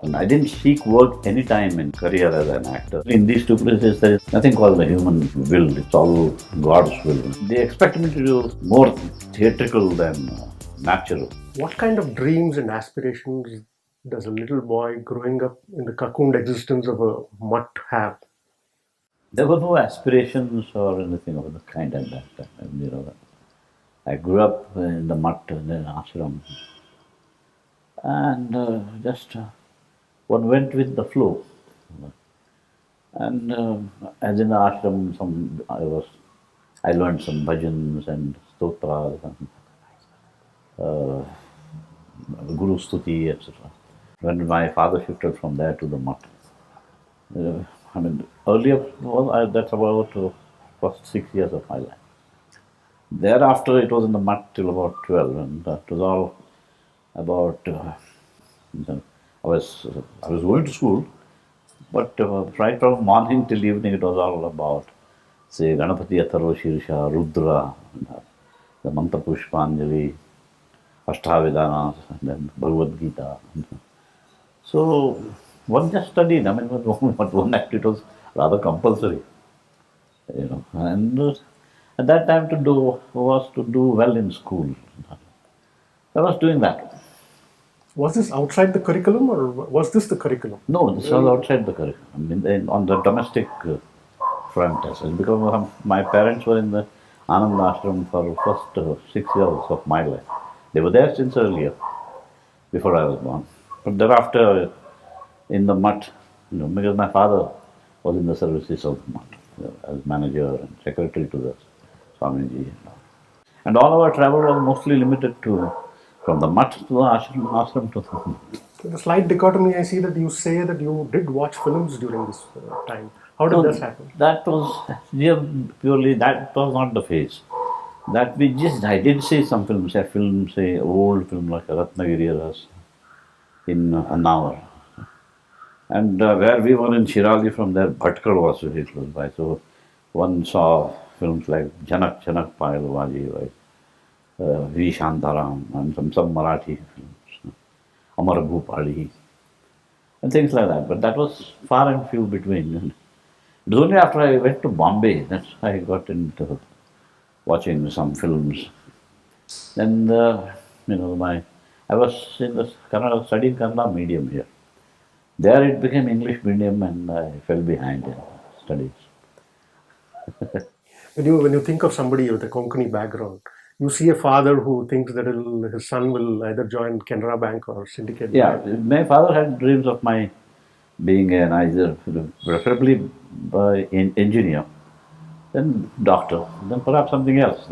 And I didn't seek work any time in career as an actor. In these two places, there is nothing called the human will. It's all God's will. They expect me to do more theatrical than natural. What kind of dreams and aspirations does a little boy growing up in the cocooned existence of a mutt have? There were no aspirations or anything of the kind at that time. I grew up in the mutt in an ashram, and just one went with the flow. And as in the ashram, I learned some bhajans and stotras and Guru Stuti, etc. When my father shifted from there to the mutt, earlier, that's about first 6 years of my life. Thereafter, it was in the mutt till about 12, and it was all about. I was going to school, but right from morning till evening, it was all about, say, Ganapati Atharva Shirsha, Rudra, the Mantra Pushpanjali, Ashtavedana, and then Bhagavad Gita. So one just studied. But one act it was rather compulsory, And at that time, was to do well in school. I was doing that. Was this outside the curriculum, or was this the curriculum? No, this was outside the curriculum. On the domestic front, as well, because my parents were in the Anant Ashram for the first 6 years of my life. They were there since earlier, before I was born. But thereafter, in the mutt, because my father was in the services of the mutt, as manager and secretary to the Swamiji. And all our travel was mostly limited to from the mutt to the ashram to the mutt. The slight dichotomy, I see that you say that you did watch films during this time. How did this happen? That was purely, that was not the phase. I did see some films, old film like Ratnagiri in an hour. And where we were in Shirali, from there, Bhatkal was very close by. So one saw films like Janak Payalvaji, like V. Shantaram, and some Marathi films, Amar Bhupali, and things like that. But that was far and few between. It was only after I went to Bombay that I got into watching some films. Then, I was in the studying Kannada medium here. There it became English medium, and I fell behind in studies. When you think of somebody with a Konkani background, you see a father who thinks that his son will either join Canara Bank or Syndicate Bank. Yeah, my father had dreams of my being either preferably an engineer, then doctor, then perhaps something else.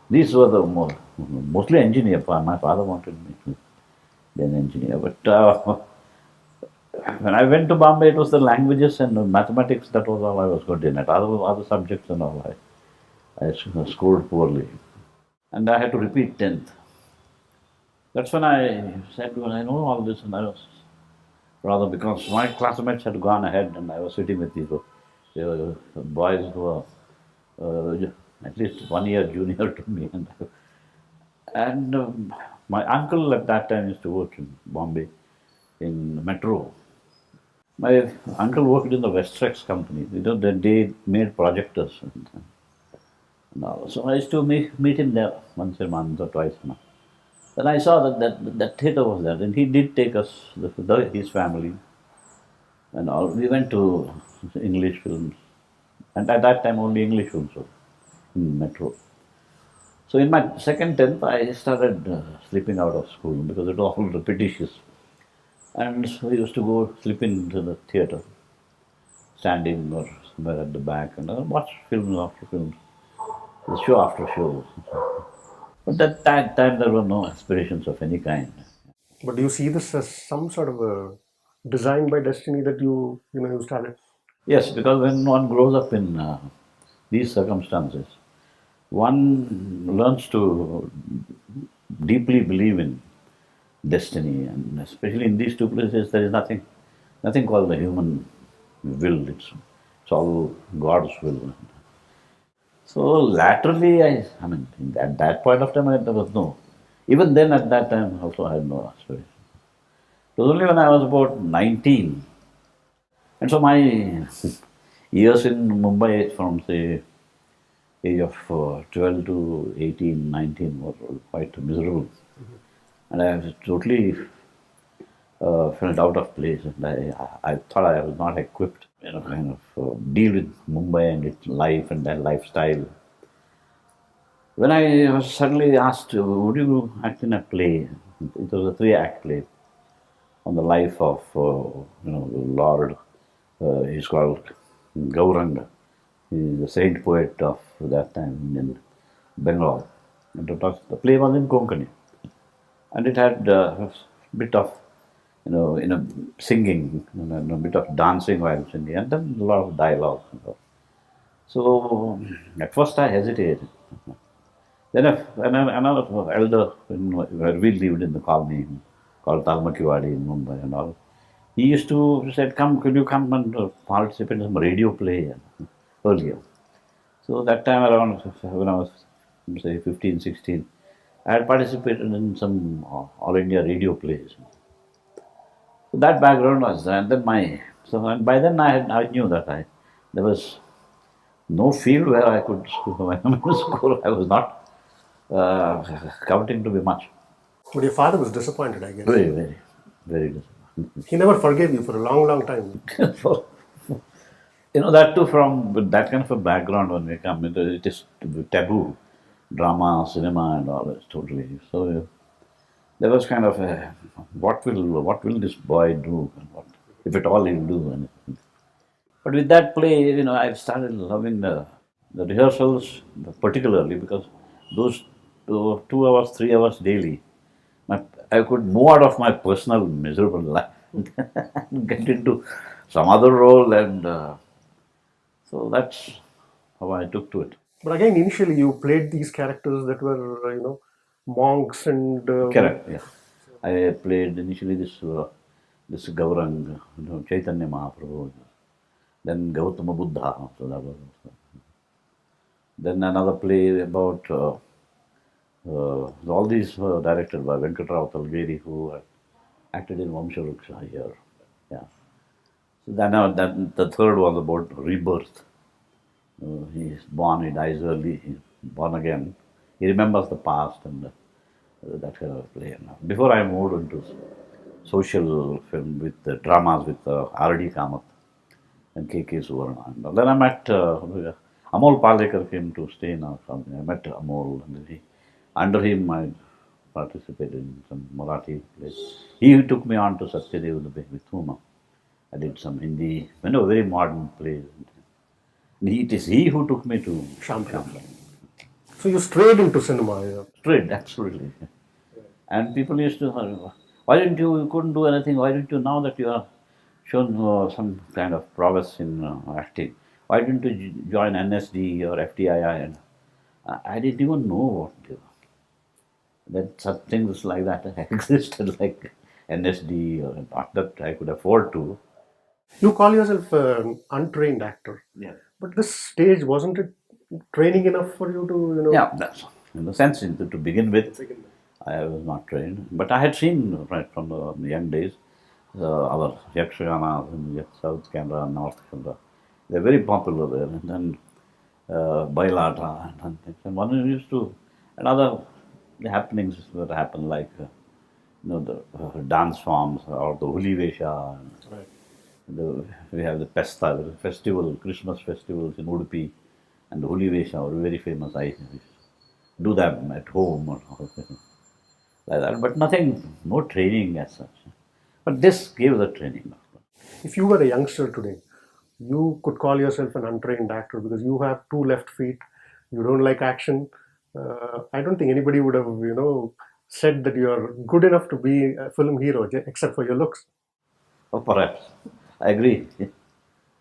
These were the mostly engineer. My father wanted me to be an engineer. But when I went to Bombay, it was the languages and mathematics, that was all I was good in. At other subjects and all, I scored poorly. And I had to repeat 10th. That's when I said, well, I know all this, and I was rather, because my classmates had gone ahead, and I was sitting with these boys who were at least 1 year junior to me. And my uncle at that time used to work in Bombay, in Metro. My uncle worked in the Westrex company. They made projectors. And all. So I used to meet him there once a month or twice a month. Then I saw that theatre was there. Then he did take us, his family, and all. We went to English films. And at that time, only English films were in Metro. So in my second 10th, I started slipping out of school because it was all repetitious. And so we used to go slip into the theatre, standing or somewhere at the back, and watch films after films, show after show. But at that time, there were no aspirations of any kind. But do you see this as some sort of a design by destiny that you started? Yes, because when one grows up in these circumstances, one learns to deeply believe in destiny, and especially in these two places, there is nothing called the human will. It's all God's will. So laterally, at that point of time, there was no. Even then, at that time, also I had no aspiration. It was only when I was about 19. And so my years in Mumbai from, say, age of 12 to 18, 19 were quite miserable. And I was totally felt out of place. And I thought I was not equipped, kind of deal with Mumbai and its life and that lifestyle. When I was suddenly asked, would you act in a play? It was a 3-act play on the life of, the Lord. He's called Gauranga. He's the saint poet of that time in Bengal. And the play was in Konkani. And it had a bit of, singing, a bit of dancing while singing, and then a lot of dialogue. So at first I hesitated. Then another elder, where we lived in the colony called Talmakiwadi in Mumbai and all, he used to say, could you come and participate in some radio play earlier. So that time around, when I was, say, 15, 16, I had participated in some All India radio plays. So that background was there. And then and by then I knew that there was no field where I could score. I was not counting to be much. But your father was disappointed, I guess. Very, very, very disappointed. He never forgave you for a long, long time. That too, from that kind of a background when we come, it is taboo. Drama, cinema and all is totally. So there was kind of a, what will this boy do? If at all he'll do anything. But with that play, I started loving the rehearsals particularly, because those 2 hours, 3 hours daily, I could move out of my personal miserable life and get into some other role, and so that's how I took to it. But again, initially you played these characters that were, monks and... Correct, yeah. I played initially this Gaurang, Chaitanya Mahaprabhu, then Gautama Buddha, so that was... Then another play about... all these were directed by Venkatrao Talgeri, who acted in Vamsharuksha here. Yeah. So then the third was about rebirth. He is born, he dies early, he is born again. He remembers the past, and that kind of play. Before I moved into social film with dramas with R.D. Kamath and K.K. Suvarna. And then I met Amol Palekar came to stay in our company. I met Amol, and under him I participated in some Marathi plays. He took me on to Satyadev with whom I did some Hindi, very modern plays. It is he who took me to Shampoo. So you strayed into cinema. Yeah. Straight, absolutely. And people used to, why didn't you couldn't do anything, why didn't you, now that you have shown some kind of prowess in acting, why didn't you join NSD or FTII? And I didn't even know what they were. That such things like that existed, like NSD, or not that I could afford to. You call yourself an untrained actor. Yeah. But this stage, wasn't it training enough for you to, Yeah, that's in the sense, to begin with, I was not trained. But I had seen right from the young days, our Yakshaganas in South Canada, North Canada. They're very popular there. And then Bailata and things. And one used to, and other happenings that happen, like, the dance forms or the Huli Vesha. Right. We have the Pesta, the festival, Christmas festivals in Udupi, and the Huli Vesha are very famous. I do them at home or like that, but nothing, no training as such. But this gave the training. If you were a youngster today, you could call yourself an untrained actor because you have 2 left feet, you don't like action. I don't think anybody would have, said that you're good enough to be a film hero, except for your looks. Or perhaps. I agree.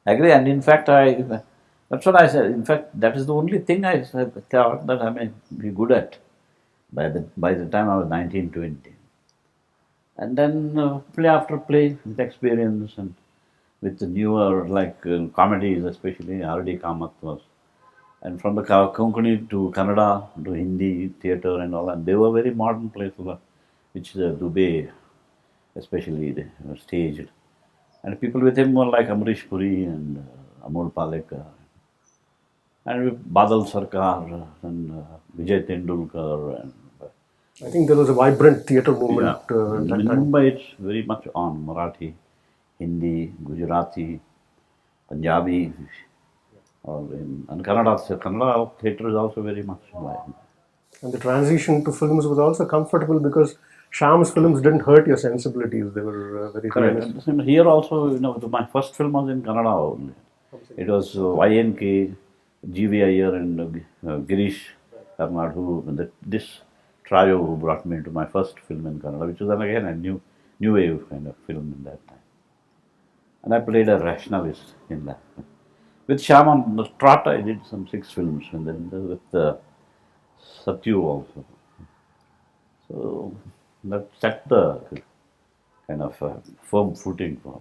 I agree, and in fact, that's what I said. In fact, that is the only thing I thought that I may be good at by the time I was 19, 20. And then play after play, with experience and with the newer, like comedies, especially R.D. Kamath was. And from the Konkani to Kannada to Hindi theatre and all that, they were very modern plays, which Dubey especially the staged. And people with him were like Amrish Puri and Amol Palekar, and with Badal Sarkar and Vijay Tendulkar. And I think there was a vibrant theatre movement in that time. Mumbai, it's very much on Marathi, Hindi, Gujarati, Punjabi, and Kannada. So Kannada theatre is also very much like. And the transition to films was also comfortable because Shyam's films didn't hurt your sensibilities. They were very realistic. And here also, my first film was in Kannada only. It was YNK, G.V. Iyer and Girish Karnad, this trio who brought me into my first film in Kannada, which was then again a new wave kind of film in that time. And I played a rationalist in that. With Shyam on the trot, I did some 6 films, and then with Satyu also. So that set the kind of firm footing for.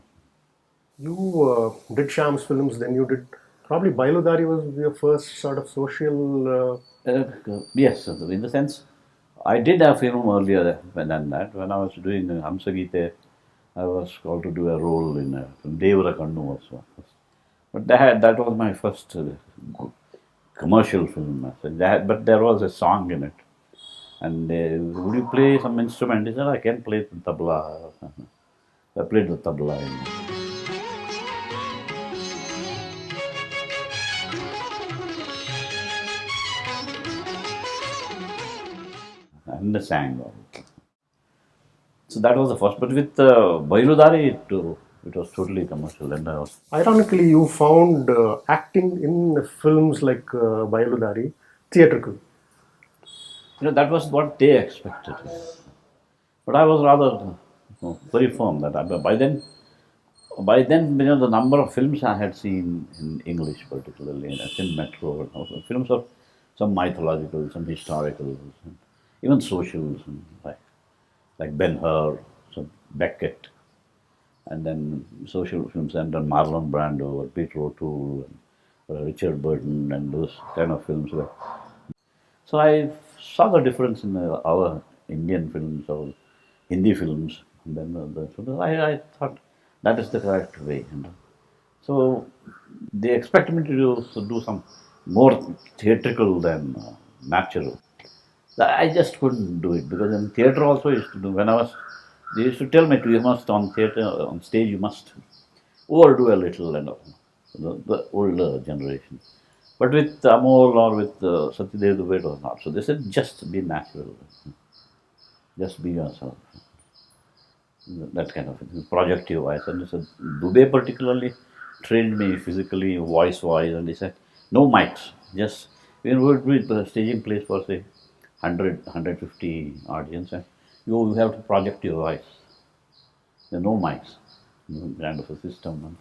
You did Shyam's films, then you did probably Bailudari was your first sort of social. Yes, in the sense, I did a film earlier than that. When I was doing Hamsagite, I was called to do a role in Devara Kannu also. But that was my first commercial film. But there was a song in it. And would you play some instrument? He said, I can play the tabla. I played the tabla in it. And sang also. So that was the first. But with Bailudari, it was totally commercial. And Ironically, you found acting in films like Bailudari theatrical. That was what they expected. But I was rather very firm that by then, the number of films I had seen in English, particularly in Metro, and also films of some mythological, some historical, even socials, and like Ben-Hur, some Beckett, and then social films, and then Marlon Brando, or Peter O'Toole, and Richard Burton, and those kind of films. So I saw the difference in our Indian films or Hindi films, and then I thought that is the correct way. So they expect me to do some more theatrical than natural. I just couldn't do it because in theatre also I used to do. They used to tell me you must on stage you must overdo a little, the older generation. But with Amol or with Satyadev Dubey it was not. So they said just be natural, just be yourself. That kind of thing, projective wise. And he said, Dubey particularly trained me physically, voice wise, and he said, no mics, just we would be the staging place for say 150 audience, and you have to project your voice. There are no mics, kind of a system.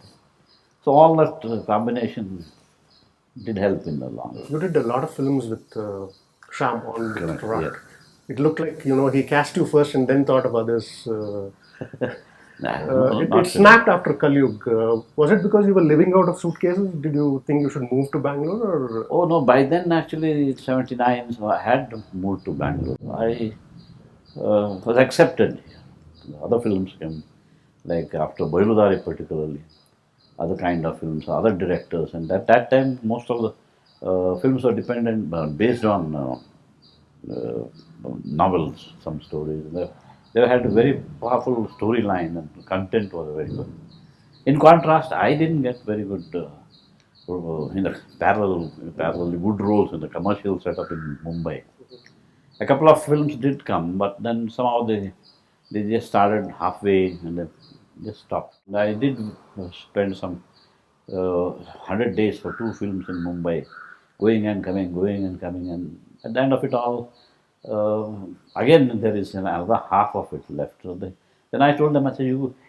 So all that combination did help in the long run. You did a lot of films with Shyam on the trot. Yeah. It looked like he cast you first and then thought of others. It snapped after Kalyug. Was it because you were living out of suitcases? Did you think you should move to Bangalore? Or? Oh no, by then actually 79, so I had moved to Bangalore. I was accepted. Other films came, like after Bailudari particularly, other kind of films, other directors, and at that time most of the films were based on novels, some stories. They had a very powerful storyline and content was very good. In contrast, I didn't get very good in the parallel good roles in the commercial setup in Mumbai. A couple of films did come, but then somehow they just started halfway and then just stopped. I did spend some 100 days for 2 films in Mumbai, going and coming, and at the end of it all, again there is another half of it left. So then I told them, I said,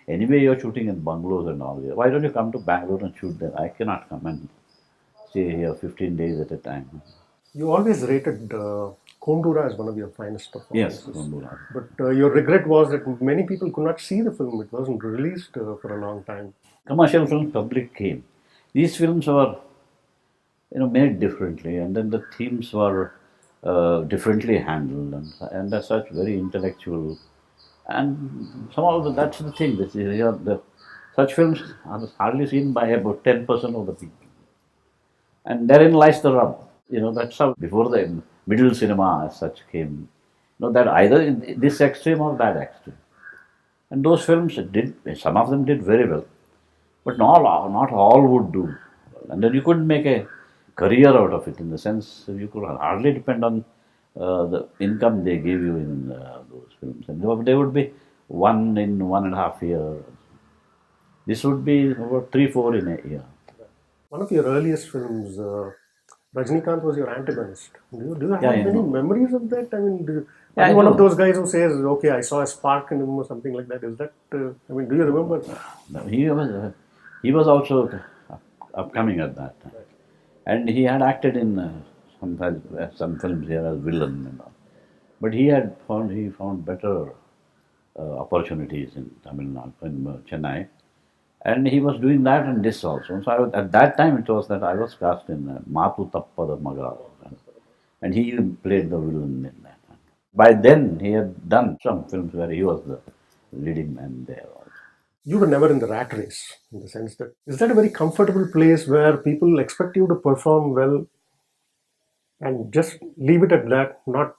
anyway you're shooting in bungalows and all, why don't you come to Bangalore and shoot there? I cannot come and stay here 15 days at a time. You always rated Kondura as one of your finest performances. Yes, Kondura. But your regret was that many people could not see the film. It wasn't released for a long time. Commercial films, public came. These films were made differently, and then the themes were differently handled, and as such very intellectual And somehow that's the thing. Such films are hardly seen by about 10% of the people. And therein lies the rub. That's how before the middle cinema as such came. That either in this extreme or that extreme. And those films some of them did very well, but not all would do. And then you couldn't make a career out of it, in the sense you could hardly depend on the income they gave you in those films. And they would be one in 1.5 years. This would be about 3-4 in a year. One of your earliest films, Rajnikant was your antagonist. Do you have Yeah, any no. memories of that? I mean, Yeah, are you I one of do. those guys who says, okay, I saw a spark in him or something like that? Is that, I mean, do you remember? No, he was also upcoming at that time, and he had acted in some films here as villain, but he found better opportunities in Tamil Nadu, in Chennai, and he was doing that and this also. So at that time it was that I was cast in Matu Tappada Maga, and he played the villain in that. By then he had done some films where he was the leading man there also. You were never in the rat race, in the sense that, is that a very comfortable place where people expect you to perform well and just leave it at that, not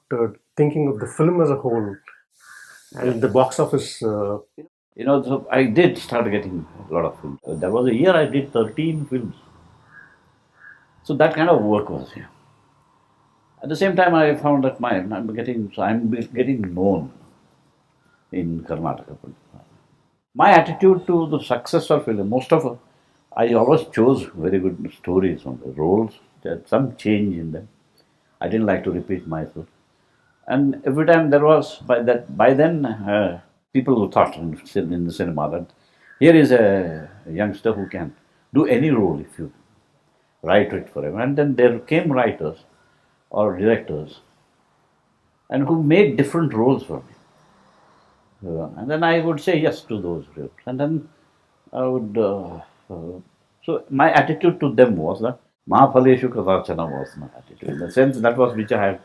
thinking of the film as a whole and the box office? So I did start getting a lot of films. There was a year I did 13 films. So that kind of work was here. At the same time, I found that I'm getting known in Karnataka. My attitude to the success of film, I always chose very good stories on the roles. There had some change in them. I didn't like to repeat myself. And every time there was, by then, people who thought in the cinema that here is a youngster who can do any role if you write it for him. And then there came writers or directors and who made different roles for me. And then I would say yes to those roles. And then I would. So my attitude to them was that Mahaphaleshu Kadachana was my attitude. In the sense that was which I had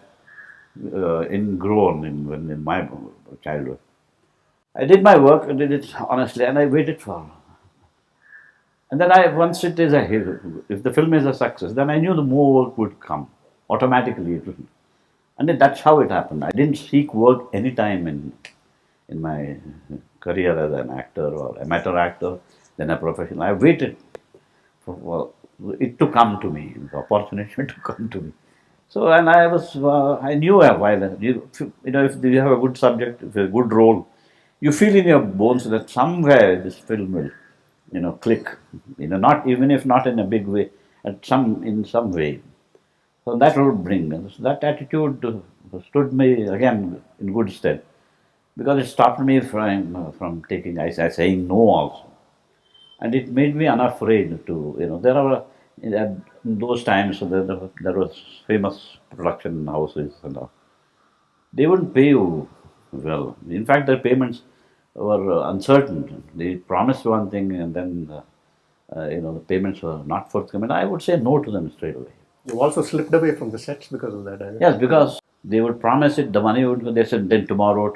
ingrown in my childhood. I did my work, I did it honestly, and I waited for. And then once it is if the film is a success, then I knew the more work would come automatically. And that's how it happened. I didn't seek work any time in my career as an actor or amateur actor, then a professional. I waited for it to come to me, the opportunity to come to me. So, and I knew a while, if you have a good subject, if a good role, you feel in your bones that somewhere this film will, click, not even if not in a big way, in some way. So that would bring, that attitude stood me again in good stead, because it stopped me from saying no also. And it made me unafraid to, in those times, there was famous production houses and all. They wouldn't pay you well. In fact, their payments were uncertain. They promised one thing and then, the payments were not forthcoming. I would say no to them straight away. You also slipped away from the sets because of that. Yes, because they would promise it, the money they said then tomorrow,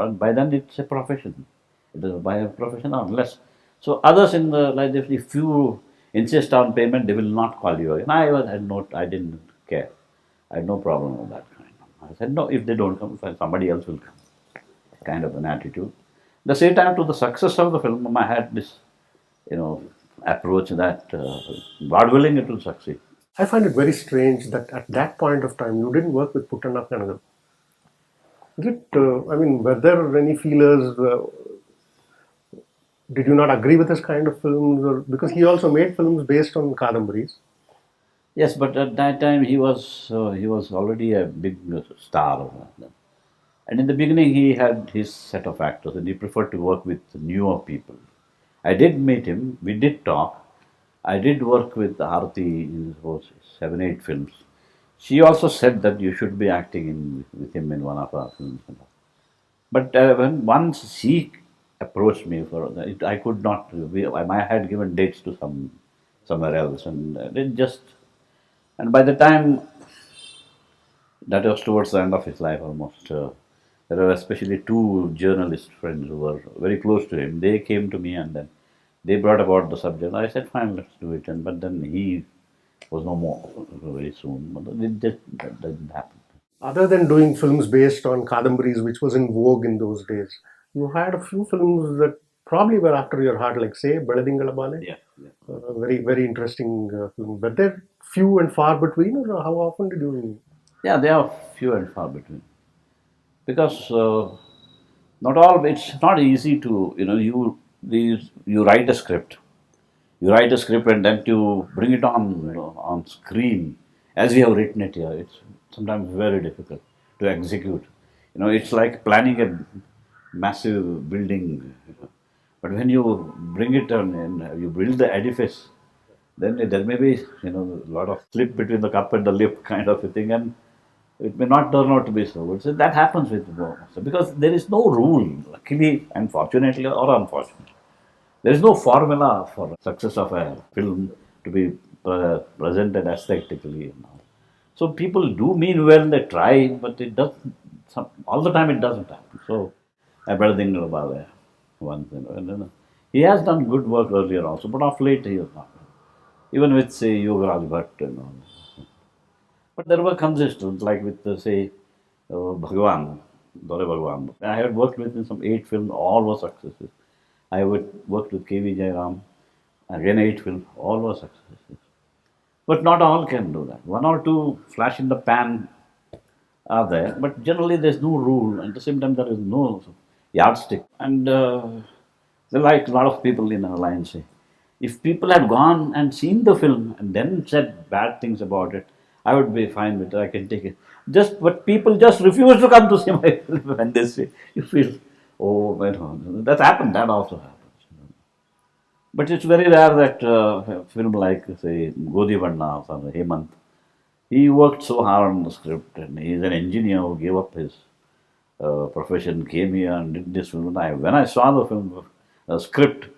and by then it's a profession. It is by a profession or less. So others if you insist on payment, they will not call you again. I didn't care. I had no problem with that kind. I said no, if they don't come, somebody else will come. Kind of an attitude. The same time, to the success of the film, I had this, approach that God willing it will succeed. I find it very strange that at that point of time you didn't work with Puttanna Kanagal. Is it, were there any feelers? Did you not agree with his kind of films? Because he also made films based on Kadambaris. Yes, but at that time he was already a big star. And in the beginning he had his set of actors and he preferred to work with newer people. I did meet him, we did talk. I did work with Aarti in 7-8 films. She also said that you should be acting with him in one of our films. But when once she approached me for it, I could not. I had given dates to somewhere else, and it just. And by the time that was towards the end of his life, almost There were especially two journalist friends who were very close to him. They came to me and then they brought about the subject. I said, fine, let's do it. But then he was no more very soon. That didn't happen. Other than doing films based on Kadambaris, which was in vogue in those days, you had a few films that probably were after your heart, like say Beladingalabale. Yeah. Very, very interesting film. But they're few and far between, or how often did you? Yeah, they are few and far between. Because not all, it's not easy to, you write a script. You write a script and then to bring it on screen as we have written it here. It's sometimes very difficult to execute. It's like planning a massive building. But when you bring it on and you build the edifice, then there may be a lot of slip between the cup and the lip kind of a thing, and it may not turn out to be so good. So that happens with because there is no rule, luckily and fortunately or unfortunately. There is no formula for success of a film to be presented aesthetically. So people do mean well, they try, but it doesn't. All the time it doesn't happen. So I better think about it once. He has done good work earlier also, but of late he has not. Even with say Yogaraj Bhatt. But there were consistent, like with say Bhagwan, Dore Bhagwan. I had worked with in some 8 films, all were successes. I worked with K.V. Jairam, again 8 films, all were successes. But not all can do that. 1 or 2 flash in the pan are there, but generally there's no rule. At the same time, there is no yardstick. And like a lot of people in our line say, if people had gone and seen the film and then said bad things about it, I would be fine with it. I can take it. But people just refuse to come to see my film, and they say, you feel, oh, that happened. That also happens. But it's very rare that a film like, say, Godi Vanna or Hemant, he worked so hard on the script, and he's an engineer who gave up his profession, came here and did this film. When I saw the film script,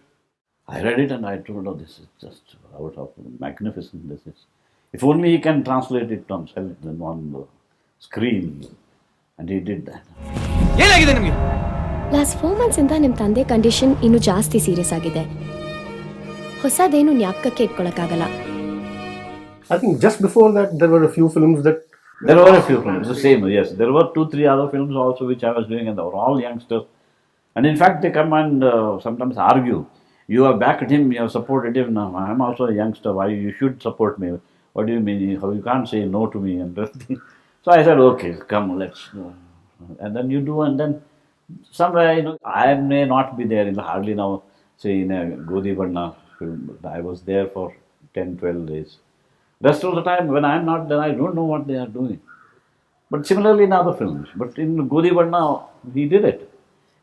I read it and I told, oh, this is just out of magnificent. This is. If only he can translate it on the screen, and he did that. Last 4 months ಇಂದ ನಿಮ್ಮ ತಂದೆ condition ಇನ್ನೂ ಜಾಸ್ತಿ serious ಆಗಿದೆ. ಹೊಸದೇನು ಜ್ಞಾಪಕಕ್ಕೆ ಇಟ್ಕೊಳ್ಳೋಕ್ಕಾಗಲ್ಲ. I think just before that there were a few films that. There were a few films, the same, yes. There were 2-3 other films also which I was doing, and they were all youngsters. And in fact, they come and sometimes argue. You have backed him, you have supported him. Now I am also a youngster. Why you should support me? What do you mean? You can't say no to me and so I said, okay, come, let's. And then you do, and then somewhere I may not be there hardly now. Say in a Godi Vanna film, I was there for 10-12 days. Rest of the time, when I'm not there, I don't know what they are doing. But similarly in other films. But in Godi Vanna, he did it.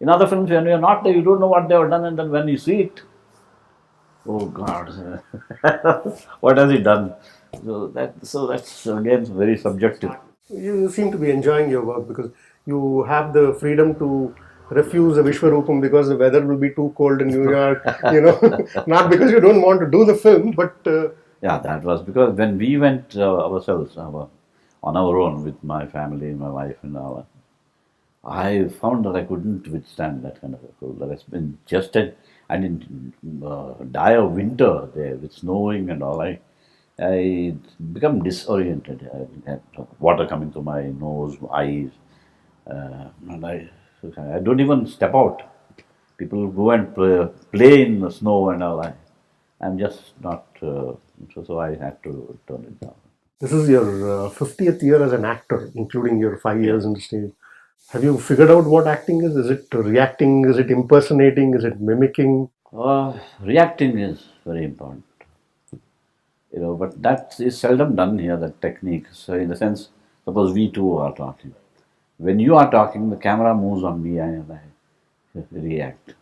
In other films, when you're not there, you don't know what they have done, and then when you see it, oh God, what has he done? So that's again very subjective. You seem to be enjoying your work because you have the freedom to refuse a Vishwarupam because the weather will be too cold in New York, not because you don't want to do the film, but... Yeah, that was because when we went ourselves on our own with my family, my wife and all, I found that I couldn't withstand that kind of a cold. That has been just I didn't die of winter there with snowing and all. I become disoriented. I had water coming to my nose, eyes, and I don't even step out. People go and play in the snow and all. I'm just not, so I had to turn it down. This is your 50th year as an actor, including your 5 years on the stage. Have you figured out what acting is? Is it reacting? Is it impersonating? Is it mimicking? Reacting is very important. But that is seldom done here, that technique. So in the sense, suppose we two are talking. When you are talking, the camera moves on me and I react.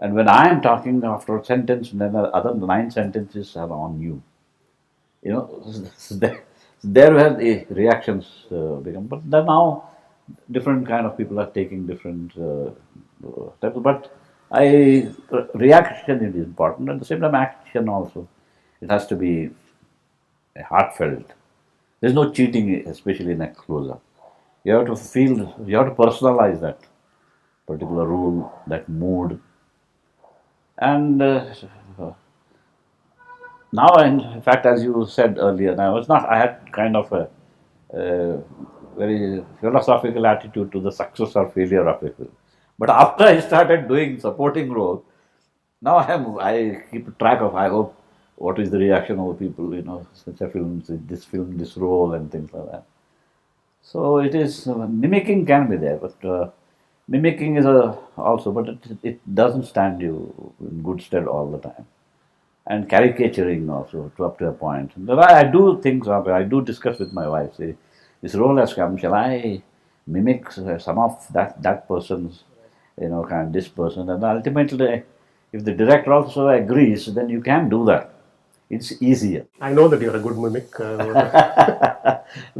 And when I am talking after a sentence, then the other 9 sentences are on you. There where the reactions become. But then now, different kind of people are taking different steps. But reaction is important. At the same time, action also. It has to be heartfelt. There's no cheating, especially in a close-up. You have to feel, you have to personalize that particular role, that mood. And now, in fact, as you said earlier, I had kind of a very philosophical attitude to the success or failure of a film. But after I started doing supporting role, now I keep track of, I hope, what is the reaction of people, such a film, this role, and things like that. So it is, mimicking can be there, but mimicking is but it doesn't stand you in good stead all the time. And caricaturing also, to up to a point. But I do things, I do discuss with my wife, say, this role has come, shall I mimic some of that person's, kind of this person? And ultimately, if the director also agrees, then you can do that. It's easier. I know that you're a good mimic.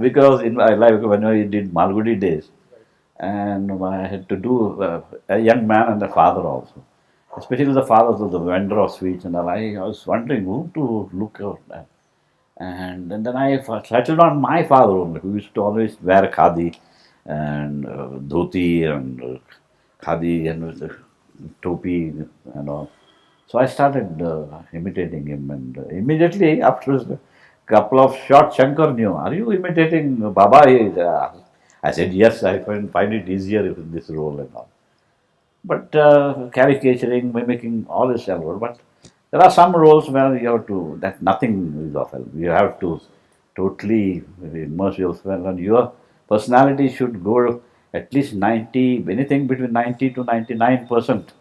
Because in my life, when I did Malgudi days, and I had to do a young man and a father also. Especially the fathers of the vendor of sweets, and all. I was wondering who to look at. And then I settled on my father only, who used to always wear khadi and dhoti and khadi and topi and all. So I started imitating him, and immediately after a couple of shots, Shankar knew, are you imitating Baba? I said, yes, I find it easier in this role and all. But caricaturing, mimicking, all is allowed. But there are some roles where you have to, that nothing is offered. You have to totally immerse yourself, and your personality should go at least 90, anything between 90 to 99%.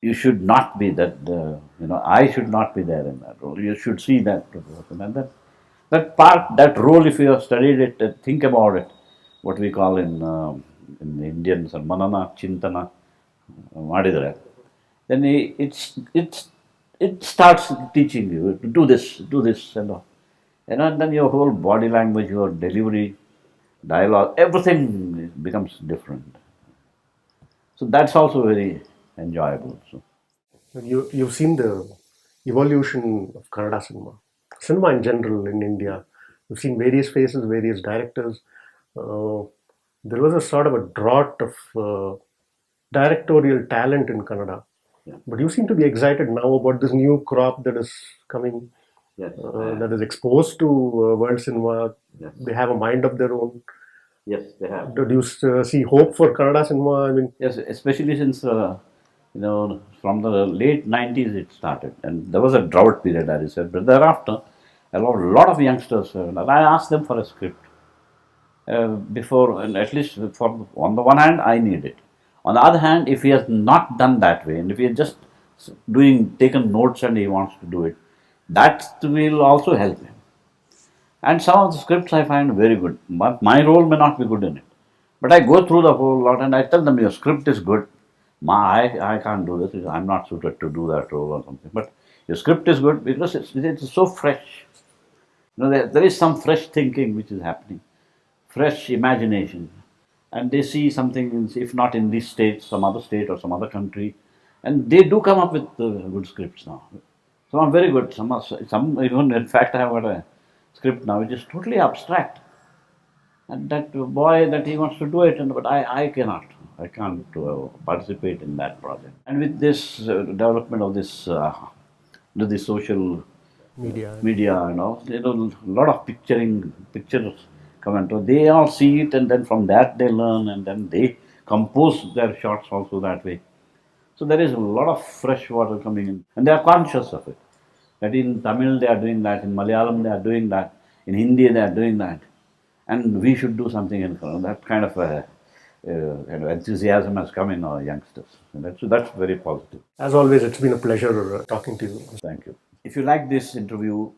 You should not be that, I should not be there in that role. You should see that person. And that role, if you have studied it, think about it, what we call in the Indians, manana, chintana, ಮಾಡಿದರೆ, then it starts teaching you to do this, and all. And then your whole body language, your delivery, dialogue, everything becomes different. So that's also very enjoyable. So. You've seen the evolution of Kannada cinema in general in India. You've seen various faces, various directors. There was a sort of a drought of directorial talent in Kannada. Yeah. But you seem to be excited now about this new crop that is coming, Yes. that is exposed to world cinema. Yes. They have a mind of their own. Yes, they have. Do you see hope for Kannada cinema? I mean, yes, especially since from the late 90s it started, and there was a drought period, as you said. But thereafter, a lot of youngsters. I asked them for a script before, and at least on the one hand, I need it. On the other hand, if he has not done that way, and if he has just taken notes and he wants to do it, that will also help him. And some of the scripts I find very good. My role may not be good in it, but I go through the whole lot and I tell them, your script is good. I can't do this. I'm not suited to do that role or something. But your script is good because it's so fresh. There is some fresh thinking which is happening, fresh imagination. And they see something, if not in this state, some other state or some other country, and they do come up with good scripts now. Some are very good. Some even, in fact, I have got a script now which is totally abstract, and that boy that he wants to do it, but I can't participate in that project. And with this development of this social media, a lot of pictures come into. They all see it, and then from that they learn, and then they compose their shots also that way. So there is a lot of fresh water coming in, and they are conscious of it. That in Tamil they are doing that, in Malayalam they are doing that, in Hindi they are doing that, and we should do something in Kannada. That kind of enthusiasm has come in our youngsters, and that's very positive. As always, it's been a pleasure talking to you. Thank you. If you like this interview,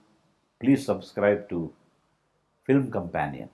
please subscribe to Film Companion.